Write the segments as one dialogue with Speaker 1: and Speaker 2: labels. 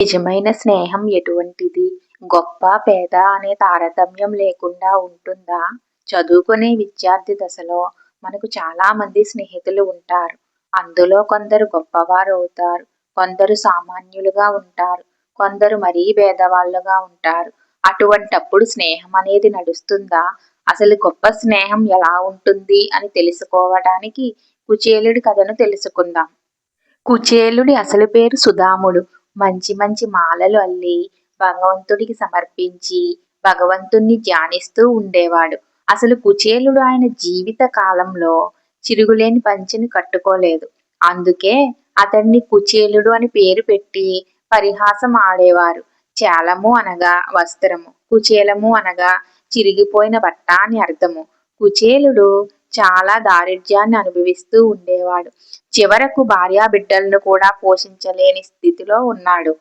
Speaker 1: నిజమైన స్నేహం ఎటువంటిది? గొప్ప, పేద అనే తారతమ్యం లేకుండా ఉంటుందా? చదువుకునే విద్యార్థి దశలో మనకు చాలా మంది స్నేహితులు ఉంటారు. అందులో కొందరు గొప్పవారవుతారు. కొందరు సామాన్యులుగా ఉంటారు. కొందరు మరీ పేదవాళ్ళుగా ఉంటారు. అటువంటప్పుడు స్నేహం అనేది నడుస్తుందా? అసలు గొప్ప స్నేహం ఎలా ఉంటుంది అని తెలుసుకోవడానికి కుచేలుడి కథను తెలుసుకుందాం. కుచేలుడి అసలు పేరు సుదాముడు. మంచి మంచి మాలలు అల్లి భగవంతుడికి సమర్పించి భగవంతుణ్ణి ధ్యానిస్తూ ఉండేవాడు. అసలు కుచేలుడు ఆయన జీవిత కాలంలో చిరుగులేని పంచెని కట్టుకోలేదు. అందుకే అతన్ని కుచేలుడు అని పేరు పెట్టి పరిహాసం ఆడేవారు. చేలము అనగా వస్త్రము, కుచేలము అనగా చిరిగిపోయిన బట్ట అని అర్థము. కుచేలుడు చాలా దారిద్ర్యాన్ని అనుభవిస్తూ ఉండేవాడు. చివరకు భార్యాబిడ్డలను కూడా పోషించలేని స్థితిలో ఉన్నాడు.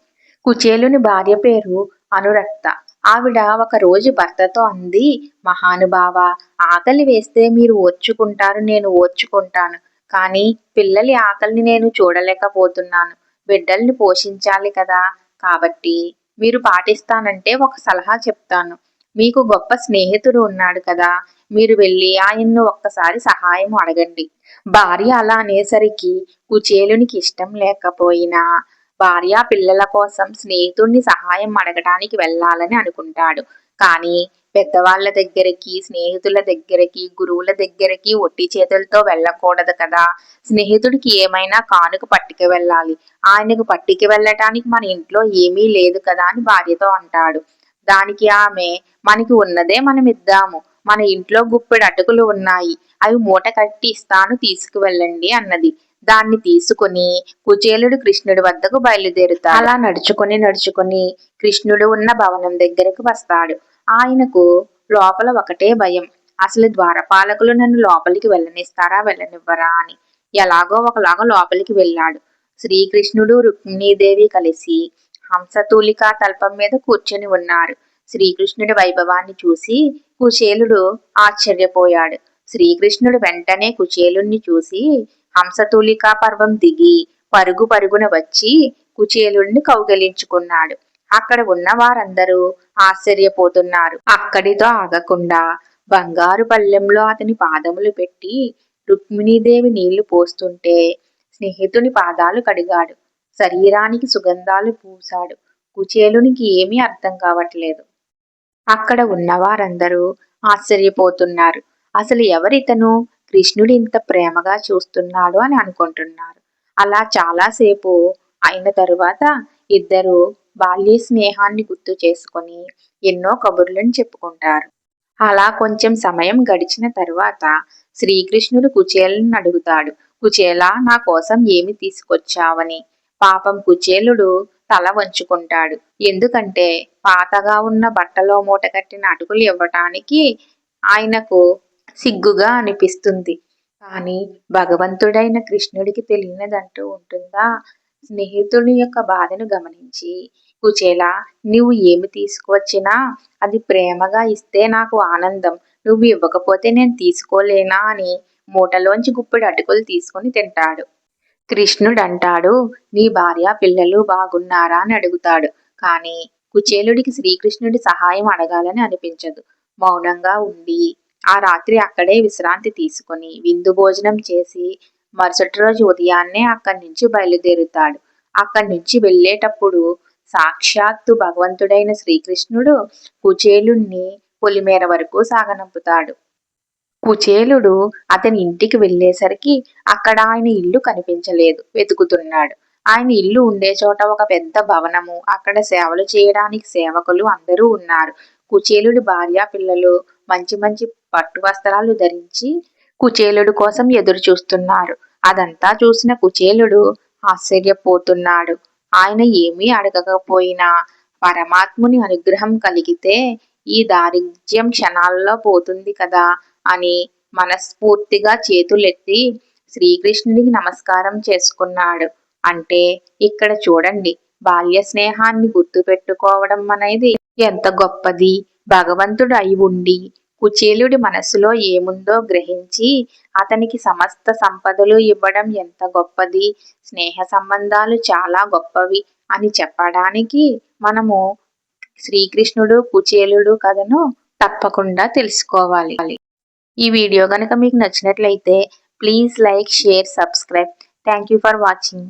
Speaker 1: కుచేలుని భార్య పేరు అనురక్త. ఆవిడ ఒక రోజు భర్తతో అంది, మహానుభావా, ఆకలి వేస్తే మీరు ఓర్చుకుంటారు, నేను ఓర్చుకుంటాను. కానీ పిల్లలి ఆకలిని నేను చూడలేకపోతున్నాను. బిడ్డల్ని పోషించాలి కదా. కాబట్టి మీరు పాటిస్తానంటే ఒక సలహా చెప్తాను. మీకు గొప్ప స్నేహితుడు ఉన్నాడు కదా, మీరు వెళ్ళి ఆయన్ను ఒక్కసారి సహాయం అడగండి. భార్య అలా అనేసరికి కుచేలునికి ఇష్టం లేకపోయినా భార్య పిల్లల కోసం స్నేహితుణ్ణి సహాయం అడగడానికి వెళ్ళాలని అనుకుంటాడు. కానీ పెద్దవాళ్ళ దగ్గరికి, స్నేహితుల దగ్గరికి, గురువుల దగ్గరికి ఒట్టి చేతులతో వెళ్ళకూడదు కదా. స్నేహితుడికి ఏమైనా కానుక పట్టుకు వెళ్ళాలి. ఆయనకు పట్టుకు వెళ్ళటానికి మన ఇంట్లో ఏమీ లేదు కదా అని భార్యతో అంటాడు. దానికి ఆమె, మనకి ఉన్నదే మనం ఇద్దాము. మన ఇంట్లో గుప్పెడు అటుకులు ఉన్నాయి. అవి మూట కట్టి ఇస్తాను, తీసుకువెళ్ళండి అన్నది. దాన్ని తీసుకుని కుచేలుడు కృష్ణుడి వద్దకు బయలుదేరుతాడు. అలా నడుచుకుని కృష్ణుడు ఉన్న భవనం దగ్గరకు వస్తాడు. ఆయనకు లోపల ఒకటే భయం. అసలు ద్వారపాలకులు నన్ను లోపలికి వెళ్ళనిస్తారా, వెళ్ళనివ్వరా అని. ఎలాగో ఒకలాగా లోపలికి వెళ్ళాడు. శ్రీకృష్ణుడు, రుక్మిణీదేవి కలిసి హంసతూలికా తల్పం మీద కూర్చొని ఉన్నారు. శ్రీకృష్ణుడి వైభవాన్ని చూసి కుచేలుడు ఆశ్చర్యపోయాడు. శ్రీకృష్ణుడు వెంటనే కుచేలుణ్ణి చూసి హంసతూలికా పర్వం దిగి పరుగు పరుగున వచ్చి కుచేలుణ్ణి కౌగలించుకున్నాడు. అక్కడ ఉన్న వారందరూ ఆశ్చర్యపోతున్నారు. అక్కడితో ఆగకుండా బంగారు పళ్ళెంలో అతని పాదములు పెట్టి రుక్మిణీదేవి నీళ్లు పోస్తుంటే స్నేహితుని పాదాలు కడిగాడు. శరీరానికి సుగంధాలు పూశాడు. కుచేలునికి ఏమీ అర్థం కావట్లేదు. అక్కడ ఉన్నవారందరూ ఆశ్చర్యపోతున్నారు. అసలు ఎవరితను? కృష్ణుడు ఇంత ప్రేమగా చూస్తున్నాడు అని అనుకుంటున్నారు. అలా చాలాసేపు అయిన తరువాత ఇద్దరు బాల్య స్నేహాన్ని గుర్తు చేసుకొని ఎన్నో కబుర్లను చెప్పుకుంటారు. అలా కొంచెం సమయం గడిచిన తరువాత శ్రీకృష్ణుడు కుచేలుని అడుగుతాడు, కుచేలా, నా కోసం ఏమి తీసుకొచ్చావని. పాపం కుచేలుడు తల వంచుకుంటాడు. ఎందుకంటే పాతగా ఉన్న బట్టలో మూట కట్టిన అటుకులు ఇవ్వటానికి ఆయనకు సిగ్గుగా అనిపిస్తుంది. కానీ భగవంతుడైన కృష్ణుడికి తెలియనిదంటూ ఉంటుందా? స్నేహితుడి యొక్క బాధను గమనించి, కుచేలా, నువ్వు ఏమి తీసుకువచ్చినా అది ప్రేమగా ఇస్తే నాకు ఆనందం. నువ్వు ఇవ్వకపోతే నేను తీసుకోలేనా అని మూటలోంచి గుప్పెడు అటుకులు తీసుకుని తింటాడు. కృష్ణుడు అంటాడు, నీ భార్య పిల్లలు బాగున్నారా అని అడుగుతాడు. కానీ కుచేలుడికి శ్రీకృష్ణుడి సహాయం అడగాలని అనిపించదు. మౌనంగా ఉండి ఆ రాత్రి అక్కడే విశ్రాంతి తీసుకుని విందు భోజనం చేసి మరుసటి రోజు ఉదయాన్నే అక్కడి నుంచి బయలుదేరుతాడు. అక్కడి నుంచి వెళ్ళేటప్పుడు సాక్షాత్తు భగవంతుడైన శ్రీకృష్ణుడు కుచేలుణ్ణి పొలిమేర వరకు సాగనంపుతాడు. కుచేలుడు అతని ఇంటికి వెళ్ళేసరికి అక్కడ ఆయన ఇల్లు కనిపించలేదు. వెతుకుతున్నాడు. ఆయన ఇల్లు ఉండే చోట ఒక పెద్ద భవనము, అక్కడ సేవలు చేయడానికి సేవకులు అందరూ ఉన్నారు. కుచేలుడి భార్య పిల్లలు మంచి మంచి పట్టు వస్త్రాలు ధరించి కుచేలుడు కోసం ఎదురు చూస్తున్నారు. అదంతా చూసిన కుచేలుడు ఆశ్చర్యపోతున్నాడు. ఆయన ఏమీ అడగకపోయినా పరమాత్ముని అనుగ్రహం కలిగితే ఈ దారిద్ర్యం క్షణాల్లో పోతుంది కదా అని మనస్ఫూర్తిగా చేతులెత్తి శ్రీకృష్ణుడికి నమస్కారం చేసుకున్నాడు. అంటే ఇక్కడ చూడండి, బాల్య స్నేహాన్ని గుర్తుపెట్టుకోవడం అనేది ఎంత గొప్పది. భగవంతుడు అయి ఉండి కుచేలుడి మనసులో ఏముందో గ్రహించి అతనికి సమస్త సంపదలు ఇవ్వడం ఎంత గొప్పది. స్నేహ సంబంధాలు చాలా గొప్పవి అని చెప్పడానికి మనము శ్రీకృష్ణుడు కుచేలుడు కథను తప్పకుండా తెలుసుకోవాలి. ఈ వీడియో గనుక మీకు నచ్చినట్లయితే please like, share, subscribe. Thank you for watching.